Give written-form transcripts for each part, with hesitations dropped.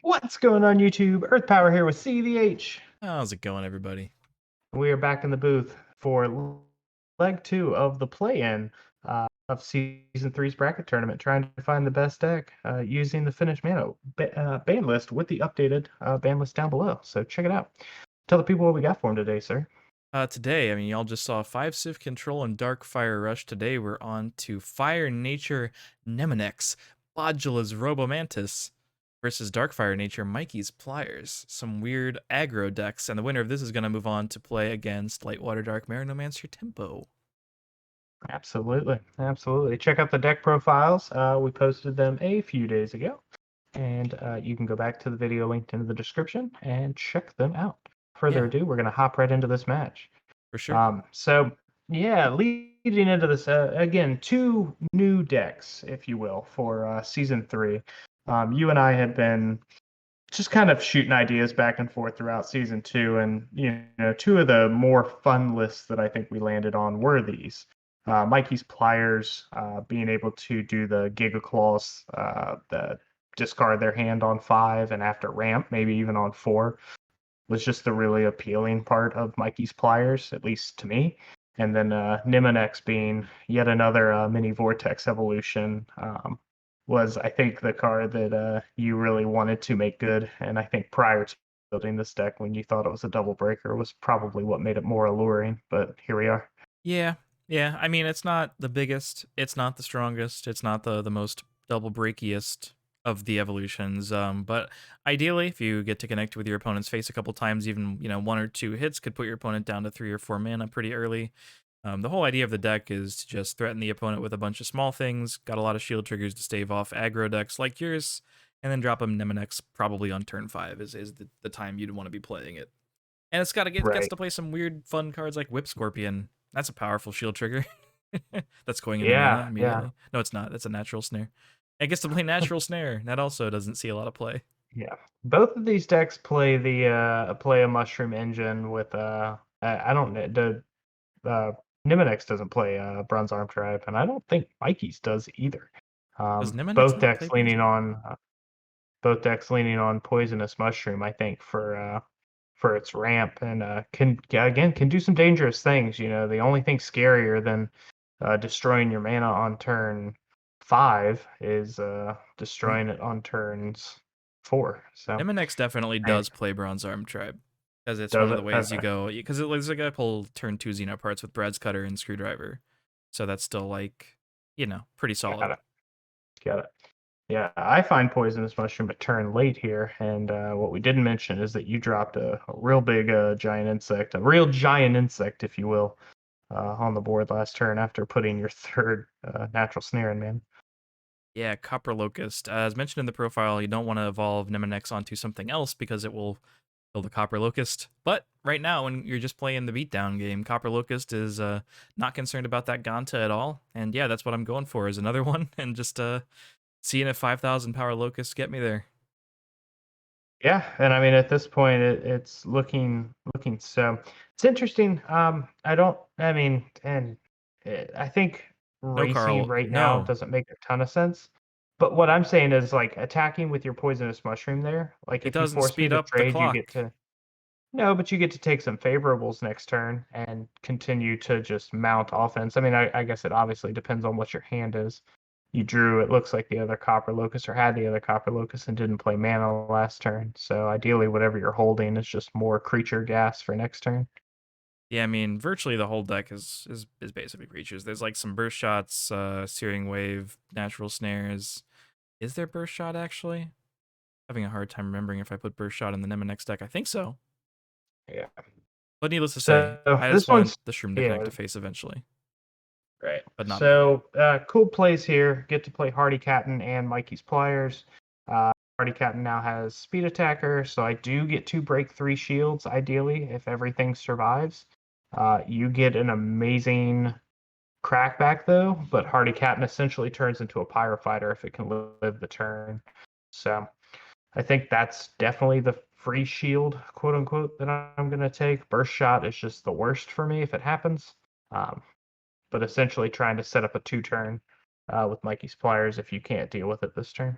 What's going on YouTube? Earth Power here with CVH. How's it going, everybody? We are back in the booth for leg 2 of the play-in of Season three's bracket tournament, trying to find the best deck using the finished mana ban list with the updated ban list down below. So check it out. Tell the people what we got for them today, sir. Today, y'all just saw 5 Civ Control and Dark Fire Rush. Today, we're on to Fire Nature Nemonex, Bodula's Robomantis versus Dark Fire Nature Mykee's Pliers. Some weird aggro decks, and the winner of this is going to move on to play against Lightwater Dark Marinomancer Tempo. Absolutely. Absolutely. Check out the deck profiles. We posted them a few days ago. And you can go back to the video linked in the description and check them out. Further Yeah, ado, we're going to hop right into this match. for sure. So yeah, leading into this, again, two new decks, if you will, for Season 3. You and I had been just kind of shooting ideas back and forth throughout Season 2, and two of the more fun lists that I think we landed on were these. Mykee's Pliers, being able to do the Giga Claws, the discard their hand on 5 and after ramp, maybe even on 4, was just the really appealing part of Mykey's Pliers, at least to me. And then Nemonex being yet another mini Vortex evolution was, I think, the card that you really wanted to make good. And I think prior to building this deck, when you thought it was a double breaker, was probably what made it more alluring. But here we are. Yeah, yeah. It's not the biggest, it's not the strongest, it's not the most double breakiest of the evolutions. But ideally, if you get to connect with your opponent's face a couple times, even 1 or 2 hits could put your opponent down to 3 or 4 mana pretty early. The whole idea of the deck is to just threaten the opponent with a bunch of small things, got a lot of shield triggers to stave off aggro decks like yours, and then drop them Nemonex probably on turn 5 is the time you'd want to be playing it. And it's gets Right. to play some weird fun cards like Whip Scorpion. That's a powerful shield trigger. That's going into mana Yeah. Yeah. immediately. No, it's not. That's a natural snare. It gets to play natural snare. That also doesn't see a lot of play. Yeah. Both of these decks play play a mushroom engine with I don't know the uh Nemonex doesn't play Bronze Arm Tribe, and I don't think Mikey's does either. Does Nemonex Both not play decks Bronze leaning Arm? on Poisonous Mushroom, I think, for its ramp, and can do some dangerous things. The only thing scarier than destroying your mana on turn 5 is destroying it on turns 4. So Nemonex definitely I does play Bronze Arm Tribe. Because it's one does of the it? ways you Okay, go. Because it looks like I pull turn 2 Xeno parts with Brad's Cutter and Screwdriver. So that's still pretty solid. got it, got it. Yeah, I find Poisonous Mushroom a turn late here, and what we didn't mention is that you dropped a real big giant insect, a real giant insect, if you will, on the board last turn after putting your third natural snare in, man. Yeah, Copper Locust. As mentioned in the profile, you don't want to evolve Nemonex onto something else because it will kill the Copper Locust. But right now, when you're just playing the beatdown game, Copper Locust is not concerned about that Ganta at all. And yeah, that's what I'm going for is another one, and just seeing if 5,000 power Locusts get me there. Yeah, and I mean at this point it's looking so it's interesting. I don't. I mean, and I think No, racy Carl. right now No. doesn't make a ton of sense. But what I'm saying is like attacking with your Poisonous Mushroom there. Like It if you doesn't force me speed to up the trade, you get clock. to no, but you get to take some favorables next turn and continue to just mount offense. I mean, I guess it obviously depends on what your hand is. You drew, it looks like the other Copper Locust or had the other Copper Locust and didn't play mana last turn. So ideally, whatever you're holding is just more creature gas for next turn. Yeah, virtually the whole deck is basically creatures. There's like some burst shots, searing wave, natural snares. Is there burst shot actually? Having a hard time remembering if I put burst shot in the Nemonex deck. I think so. Yeah. But needless to So say, I just this want one's, the shroom to connect yeah, to face eventually, right. but not now. So cool plays here. Get to play Hardy Captain and Mikey's Pliers. Hardy Captain now has Speed Attacker, so I do get to break 3 shields, ideally, if everything survives. You get an amazing crackback, though, but Hardy Captain essentially turns into a Pyrofighter if it can live the turn. So I think that's definitely the free shield, quote unquote, that I'm going to take. Burst Shot is just the worst for me if it happens. Um, but essentially trying to set up a 2-turn with Mikey's Pliers if you can't deal with it this turn.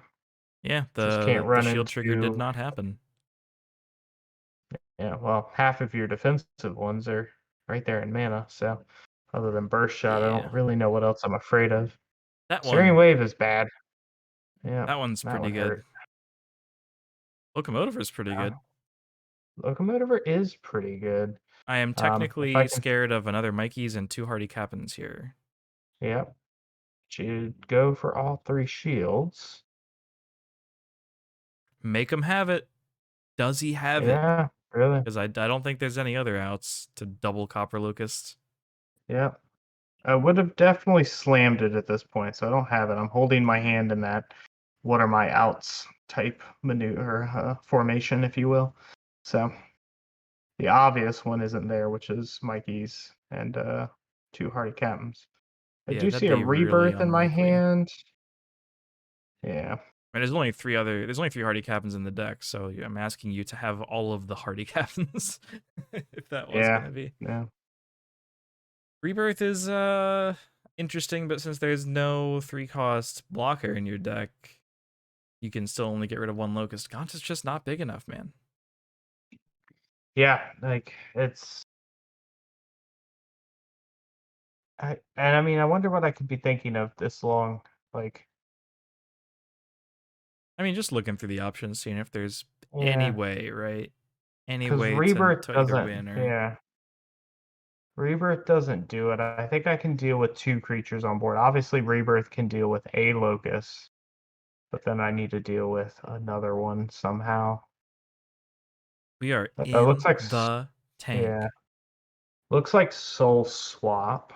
Yeah, Just can't the run shield trigger did into. not happen. Yeah, well, half of your defensive ones are right there in mana. So, other than burst shot, I Yeah. don't really know what else I'm afraid of. That Searing one wave is bad. Yeah, that one's that pretty one good. hurt. Locomotive is pretty Yeah, good. Locomotiver is pretty good. I am If I technically can, scared of another Mikeys and 2 Hardy Captains here. yep, should go for all three shields. Make him have it. Does he have it? Yeah, really. Because I don't think there's any other outs to double Copper Locust. Yeah, I would have definitely slammed it at this point, so I don't have it. I'm holding my hand in that what are my outs type maneuver formation, if you will. So the obvious one isn't there, which is Mykey's and two Hardy Captains. I Yeah, do that'd see a be really rebirth in my unlikely. hand. Yeah, And there's only 3 Hardy Captains in the deck, so I'm asking you to have all of the Hardy Captains if that was yeah, gonna be. yeah, Rebirth is interesting, but since there's no 3-cost blocker in your deck, you can still only get rid of 1 Locust. Gaunt is just not big enough, man. yeah. Like and I mean, I wonder what I could be thinking of this long. Like, I mean, just looking through the options, seeing if there's any yeah, way, right? Any because way rebirth to either doesn't. win or Yeah, rebirth doesn't do it. I think I can deal with two creatures on board. Obviously, rebirth can deal with a locust, but then I need to deal with another one somehow. we are It looks in like the yeah, tank. looks like Soulswap.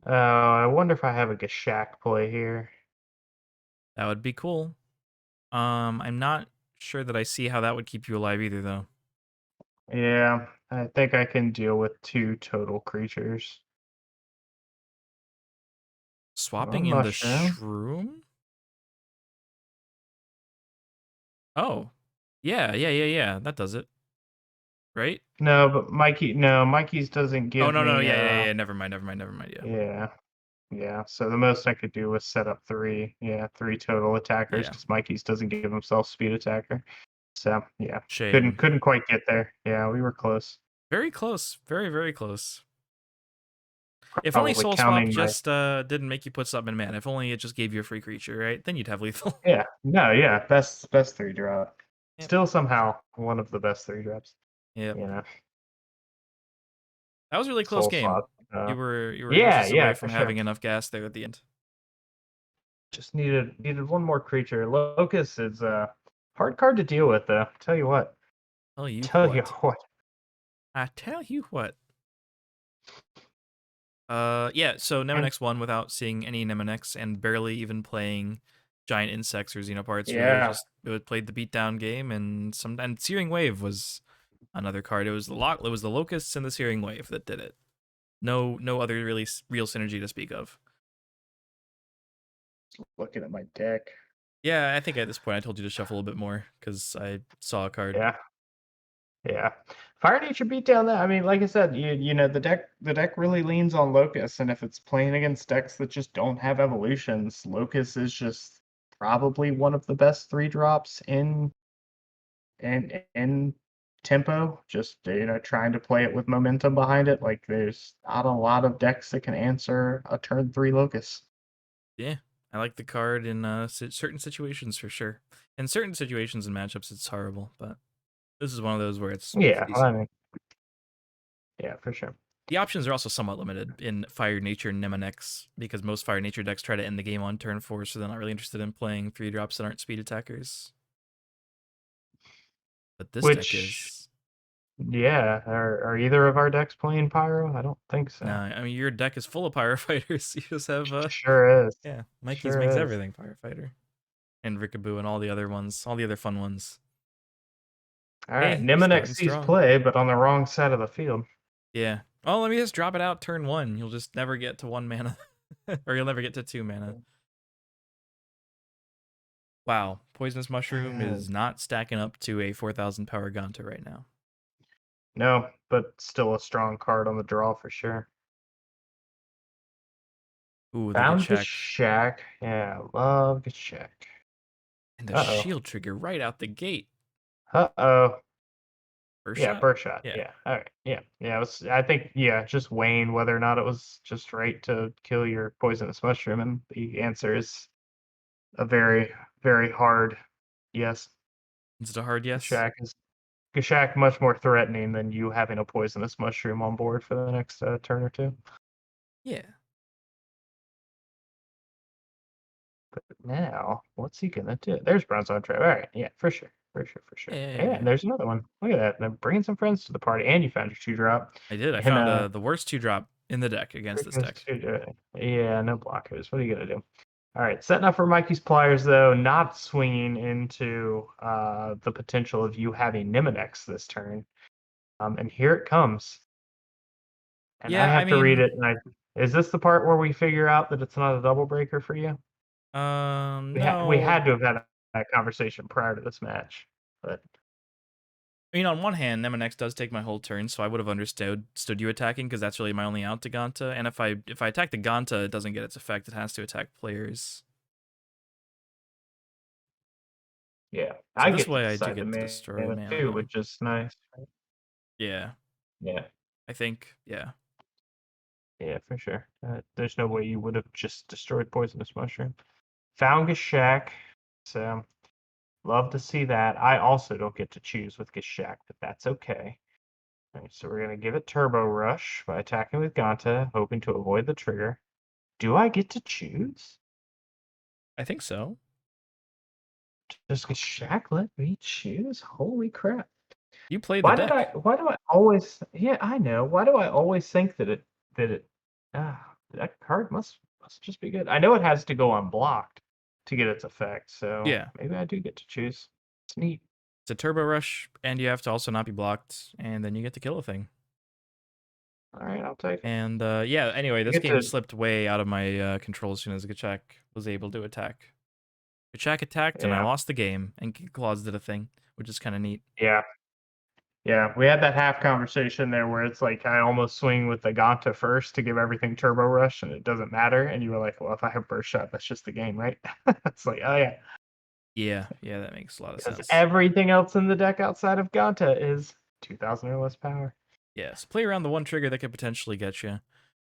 I wonder if I have a Gashak play here. That would be cool. I'm not sure that I see how that would keep you alive either, though. Yeah, I think I can deal with two total creatures. Swapping One in the mushroom. shroom? Oh. Yeah. That does it. Right? No, but Mikey. No, Mikey's doesn't Oh, give no. me. Yeah. Never mind. Yeah. Yeah, yeah. So the most I could do was set up three. Yeah, three total attackers Yeah. because Mikey's doesn't give himself speed attacker. So yeah, couldn't Shame. couldn't quite get there. Yeah, we were close. Very close. Very close. If only Probably Soul Swap counting my. just didn't make you put something in mana. If only it just gave you a free creature, right? Then you'd have lethal. Yeah, no, yeah. Best three drop. Yep. Still somehow one of the best three drops. Yep. You know, That was a really close soul game. swap. You were Yeah, inches away yeah, for from sure. having enough gas there at the end. Just needed one more creature. Locust is hard card to deal with though. Tell you what. Tell you Tell you what. what. I tell you what. Yeah, so And Nemonex won without seeing any Nemonex and barely even playing giant insects or xenoparts. Really yeah, just it played the beatdown game, and Searing Wave was another card. It was the locusts and the Searing Wave that did it. No other really real synergy to speak of. looking at my deck. Yeah, I think at this point I told you to shuffle a bit more because I saw a card. Yeah. Yeah. Fire Nature beat down that. I mean, like I said, you know, the deck really leans on Locust, and if it's playing against decks that just don't have evolutions, Locust is just probably one of the best three drops in tempo. Just trying to play it with momentum behind it. Like there's not a lot of decks that can answer a turn three Locust. Yeah, I like the card in certain situations for sure. In certain situations and matchups, it's horrible, but this is one of those where it's Yeah, I decent. mean, yeah, for sure. The options are also somewhat limited in Fire Nature and Nemonex because most Fire Nature decks try to end the game on turn 4, so they're not really interested in playing 3 drops that aren't speed attackers. But this deck Which, is. yeah, are either of our decks playing Pyro? I don't think so. Nah, I mean, your deck is full of Pyrofighters. You just have, Sure is. yeah, Mykey's makes Sure is. everything Pyrofighter. And Rickaboo and all the other ones, all the other fun ones. All right, Hey, Nemonex starting sees strong. play, but on the wrong side of the field. Yeah. Oh, let me just drop it out turn 1. You'll just never get to 1 mana. Or you'll never get to 2 mana. Wow. Poisonous Mushroom is not stacking up to a 4,000 power Ganta right now. No, but still a strong card on the draw for sure. Ooh, the good Found check. Gashak. Yeah, love Gashak. And the Uh-oh. shield trigger right out the gate. Uh-oh. First Yeah, shot? first shot. Yeah. Yeah. All right. Yeah. Yeah. It was, I think, yeah, just weighing whether or not it was just right to kill your poisonous mushroom. And the answer is a very, very hard yes. Is it a hard yes? Gashak much more threatening than you having a poisonous mushroom on board for the next turn or two. Yeah. But now, what's he gonna do? There's bronze on trap. All right, yeah, for sure, for sure, for sure. Yeah, yeah, Yeah, yeah. and there's another one. Look at that. They're bringing some friends to the party, and you found your two drop. I did. I And found the worst 2-drop in the deck against this deck. yeah, no blockers. What are you gonna do? All right, setting up for Mykee's Pliers though, not swinging into the potential of you having Nemonex this turn. And here it comes. And I Yeah, I have to read mean, it. Is this the part where we figure out that it's not a double breaker for you? We no. had to have had that conversation prior to this match, but I mean, on one hand, Nemonex does take my whole turn, so I would have understood you attacking because that's really my only out to Ganta. And if I attack the Ganta, it doesn't get its effect. It has to attack players. yeah, So I this get to way, I do decide the get to destroy mana mana too, though. which is nice. Yeah, Yeah, I think. Yeah. yeah, for sure. There's no way you would have just destroyed poisonous mushroom. Found Gashak, so love to see that. I also don't get to choose with Gashak, but that's okay. All right, so we're gonna give it Turbo Rush by attacking with Ganta, hoping to avoid the trigger. Do I get to choose? I think so. Does Gashak let me choose? Holy crap. You play the deck. Why do I always yeah, I know. Why do I always think that it that card must just be good. I know it has to go unblocked to get its effect, so Yeah. maybe I do get to choose. It's neat. It's a turbo rush, and you have to also not be blocked, and then you get to kill a thing. All right, I'll take it. And yeah, anyway, I this get game to slipped way out of my control as soon as Gachak was able to attack. Gachak attacked, and I yeah. lost the game, and Claws did a thing, which is kind of neat. Yeah. Yeah, we had that half conversation there where it's like I almost swing with the Ganta first to give everything turbo rush and it doesn't matter. And you were like, well, if I have burst shot, that's just the game, right? It's like, oh yeah. Yeah, yeah, that makes a lot of Because sense. everything else in the deck outside of Ganta is 2000 or less power. Yeah, so play around the one trigger that could potentially get you.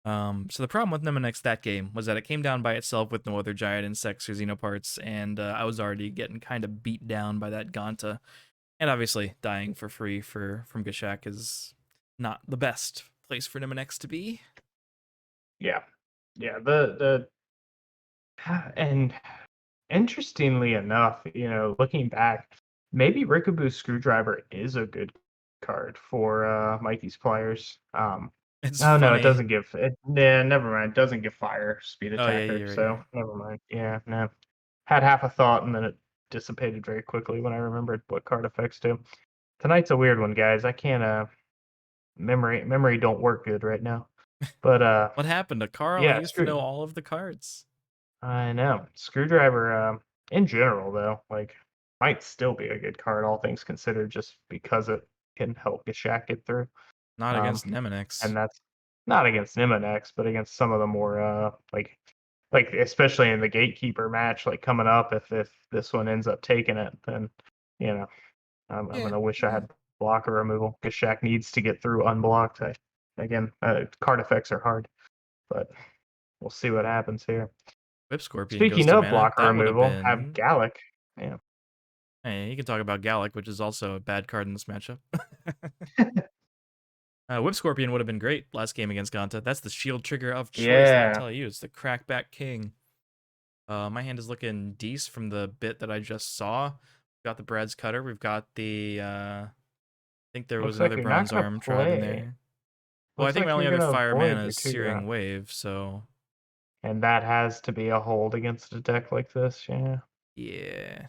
So the problem with Nemonex that game was that it came down by itself with no other giant insects or xenoparts, and I was already getting kind of beat down by that Ganta. And obviously, dying for free from Gashak is not the best place for Nemonex to be. Yeah. Yeah. The and interestingly enough, looking back, maybe Rickaboos Screwdriver is a good card for Mikey's Pliers. It's Oh no, it funny. doesn't give it. Yeah, never mind. It doesn't give fire speed Oh yeah, attacker, you're right. You're so right. never mind. Yeah, no. Had half a thought and then it dissipated very quickly when I remembered what card effects do. Tonight's a weird one, guys. I can't memory don't work good right now. But What happened to Carl? He yeah, used to know all of the cards. I know. Screwdriver in general though, like might still be a good card all things considered just because it can help Gashak get through. Not Um against Nemonex. and that's not against Nemonex, but against some of the more like especially in the gatekeeper match, like coming up, if this one ends up taking it, then you know I'm Yeah, gonna wish I yeah. had blocker removal because Shaq needs to get through unblocked. Again, card effects are hard, but we'll see what happens here. Whip Scorpion goes Speaking to of mana. blocker That would have removal, have been. Gallic. Yeah, Hey, you can talk about Gallic, which is also a bad card in this matchup. Whip Scorpion would have been great last game against Ganta. That's the shield trigger of choice, let me yeah. tell you. It's the Crackback King. My hand is looking decent from the bit that I just saw. We've got the Brad's Cutter. We've got the. I think there was Looks like another you're not Bronze gonna Arm Tribe in play. there. Well, I Looks think my like only you're other gonna fire avoid mana your is two Searing drop, Wave, so and that has to be a hold against a deck like this. Yeah. yeah.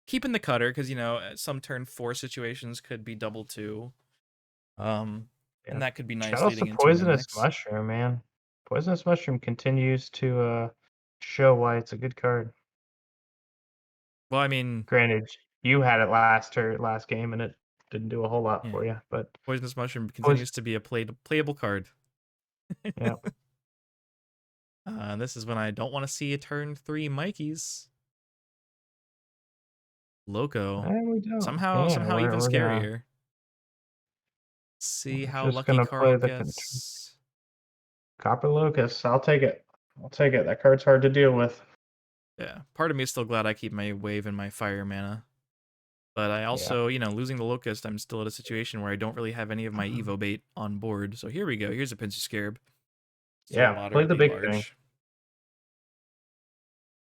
Keeping the cutter, because some turn 4 situations could be double 2. Yeah. And that could be Shout nice out to leading into a Poisonous Nemonex. Mushroom, man. Poisonous Mushroom continues to show why it's a good card. Well, I mean, Granted, you had it last game and it didn't do a whole lot yeah. for you, but Poisonous Mushroom poison continues to be a playable card. yeah. This is when I don't want to see a turn 3 Mykees. Loco. And we don't. Yeah, Somehow even we're gonna scarier. See we're how just lucky gonna play Corile the gets. Copper Locust. I'll take it. I'll take it. That card's hard to deal with. Yeah, part of me is still glad I keep my wave and my fire mana. But I Yeah. also, losing the Locust, I'm still at a situation where I don't really have any of my Evo bait on board. So here we go. Here's a Pinsy Scarab. Still Yeah. Play the moderately big thing. large.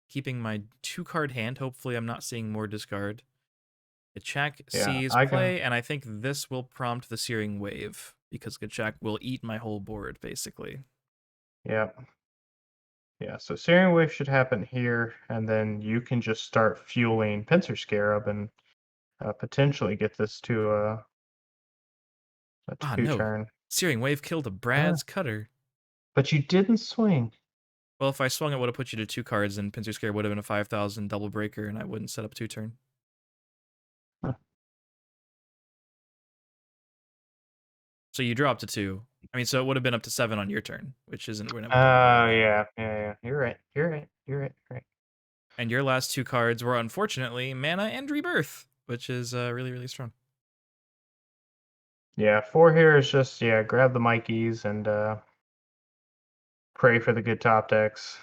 Keeping my 2-card hand. Hopefully I'm not seeing more discard. Gachak Yeah. sees I can. play, and I think this will prompt the Searing Wave, because Gachak will eat my whole board, basically. Yeah. Yeah. So Searing Wave should happen here, and then you can just start fueling Pincer Scarab and potentially get this to a Ah, two no. turn. Searing Wave killed a Ah, Brad's Cutter. but you didn't swing. Well, if I swung, it would have put you to 2 cards, and Pinsir Scare would have been a 5,000 double breaker, and I wouldn't set up 2-turn. Huh. So you drop to 2. I mean, so it would have been up to 7 on your turn, which isn't what Oh, we're doing right now. yeah. You're right. You're right. You're right. You're right. And your last 2 cards were, unfortunately, Mana and Rebirth, which is really, really strong. Yeah. 4 here is just grab the Mykees and pray for the good top decks.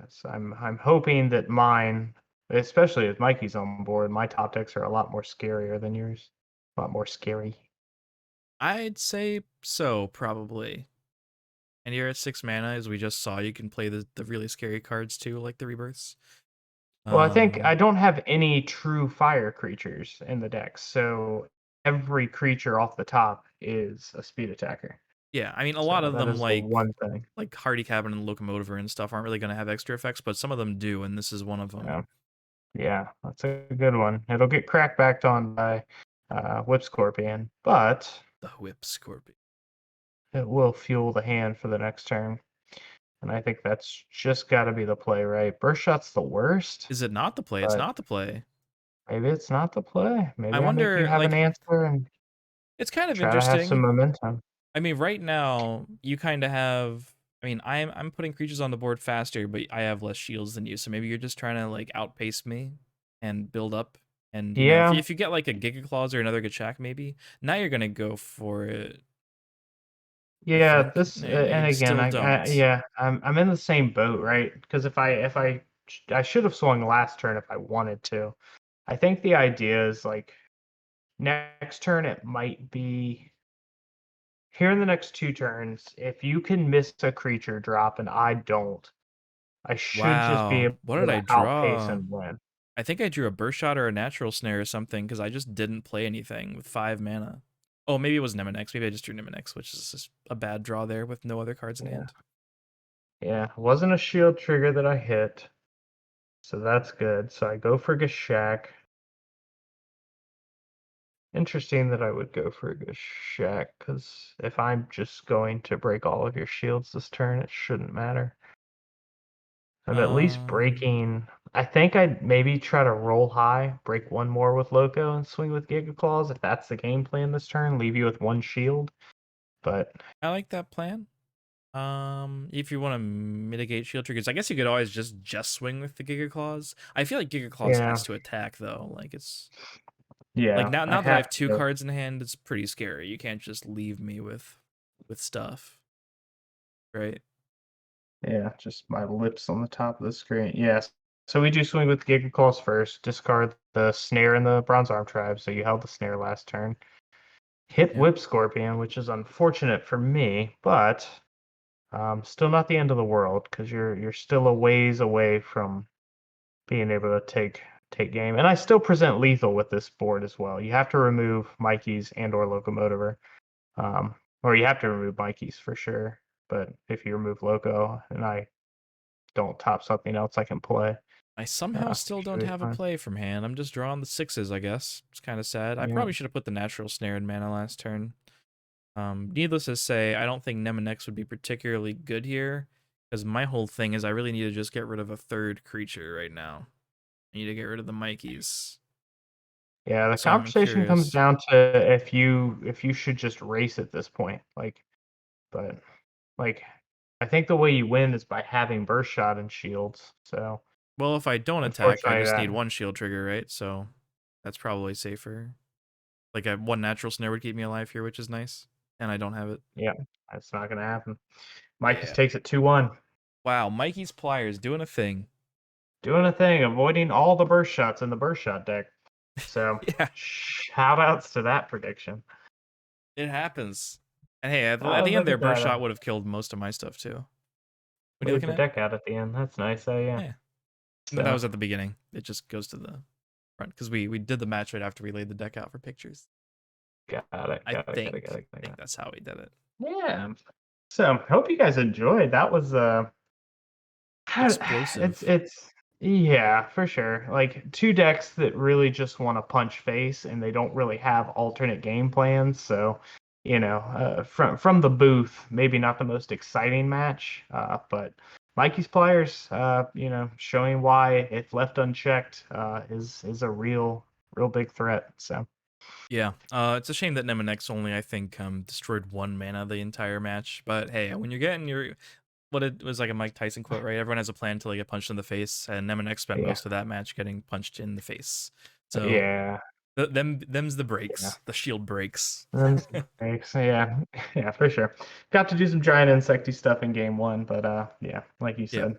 So I'm hoping that mine, especially with Mikey's on board, my top decks are a lot more scarier than yours. A lot more scary. I'd say so, probably. And you're at 6 mana, as we just saw. You can play the really scary cards too, like the Rebirths. Well, I think I Um, don't have any true fire creatures in the deck, so every creature off the top is a speed attacker. yeah, I mean, a lot So of that them, is the one thing. like Hardy Cabin and Locomotiver and stuff, aren't really going to have extra effects, but some of them do, and this is one of them. Yeah, yeah, that's a good one. It'll get cracked backed on by Whip Scorpion, but The Whip Scorpion. it will fuel the hand for the next turn. And I think that's just got to be the play, right? Burst Shot's the worst, Is it not the play? It's but not the play. maybe it's not the play. I Maybe I make you wonder, have an like, answer and it's kind of try to have some interesting. momentum. I mean, right now you kind of have. I mean, I'm putting creatures on the board faster, but I have less shields than you. So maybe you're just trying to like outpace me and build up. And Yeah, if you get like a Giga Claws or another Gachak, maybe now you're gonna go for it. I yeah. think. This No, and you again, still don't. I'm in the same boat, right? Because if I should have swung last turn if I wanted to. I think the idea is like next turn it might be here in the next 2 turns. If you can miss a creature drop and I don't, I should just be Wow, able what did I to outpace draw? and win. I think I drew a Burst Shot or a Natural Snare or something because I just didn't play anything with 5 mana. Oh, maybe it was Nemonex. Maybe I just drew Nemonex, which is just a bad draw there with no other cards in Yeah. hand. Yeah. It wasn't a shield trigger that I hit. So that's good. So I go for Gashak. Interesting that I would go for Gashak, because if I'm just going to break all of your shields this turn, it shouldn't matter. I'm at least Um, breaking. I think I'd maybe try to roll high, break one more with Loco, and swing with Giga Claws if that's the game plan this turn. Leave you with one shield. But I like that plan. If you want to mitigate shield triggers, I guess you could always just swing with the Giga Claws. I feel like Giga Claws yeah, has to attack though. Like it's like yeah, I now that I have have 2 to. cards in hand, it's pretty scary. You can't just leave me with stuff, right? Yeah, just my lips on the top of the screen. Yes. So we do swing with Giga Claws first. Discard the snare and the Bronze Arm Tribe. So you held the snare last turn. Hit Yep. Whip Scorpion, which is unfortunate for me, but still not the end of the world because you're still a ways away from being able to take game. And I still present lethal with this board as well. You have to remove Mikey's and or Locomotiver, or you have to remove Mikey's for sure. But if you remove Loco and I don't top something else I can play, I somehow still should don't be have a fine. play from hand. I'm just drawing the 6s, I guess. It's kind of sad. I Yeah, probably should have put the natural snare in mana last turn. Needless to say, I don't think Nemonex would be particularly good here, because my whole thing is I really need to just get rid of a 3rd creature right now. I need to get rid of the Mikeys. yeah. The So I'm conversation comes curious. down to if you should just race at this point, like, but like I think the way you win is by having burst shot and shields. So Well, if I don't attack, I unfortunately, just that need one shield trigger, right? So that's probably safer. Like a one natural snare would keep me alive here, which is nice. And I don't have it. yeah, that's not gonna happen. Mykee Yeah. takes it 2-1. Wow, Mykee's Pliers doing a thing. Doing a thing, avoiding all the burst shots in the burst shot deck. So Yeah, shout outs to that prediction. it happens. And hey, at Oh, the end look there, at burst that. shot would have killed most of my stuff too. What are you Leaves looking the at? deck out at the end. That's nice. Oh yeah. Yeah. No, that So was at the beginning. It just goes to the front because we did the match right after we laid the deck out for pictures. got it. I Got it. Got it. think Got it. I Got think it. that's how we did it. Yeah. So hope you guys enjoyed. That was Explosive. it's yeah, for sure. Like two decks that really just want to punch face and they don't really have alternate game plans. So, from the booth, maybe not the most exciting match, but Mykee's Pliers, showing why if left unchecked, is a real big threat. So Yeah. It's a shame that Nemonex only I think destroyed one mana the entire match. But hey, when you're getting your what it was like a Mike Tyson quote, right? Everyone has a plan till they get punched in the face, and Nemonex spent yeah, most of that match getting punched in the face. So yeah. them's the Yeah. breaks, the shield breaks. And snakes, yeah, yeah, for sure. Got to do some giant insecty stuff in game one, but yeah, like you Yeah.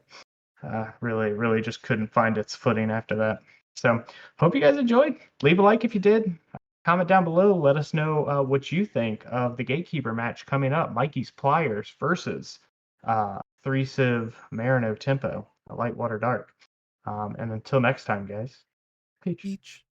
said, really just couldn't find its footing after that. So hope you guys enjoyed. Leave a like if you did. Comment down below. Let us know what you think of the Gatekeeper match coming up. Mykie's Pliers versus 3-Civ Marino Tempo, a Lightwater Dark. And until next time, guys. Peach. Each.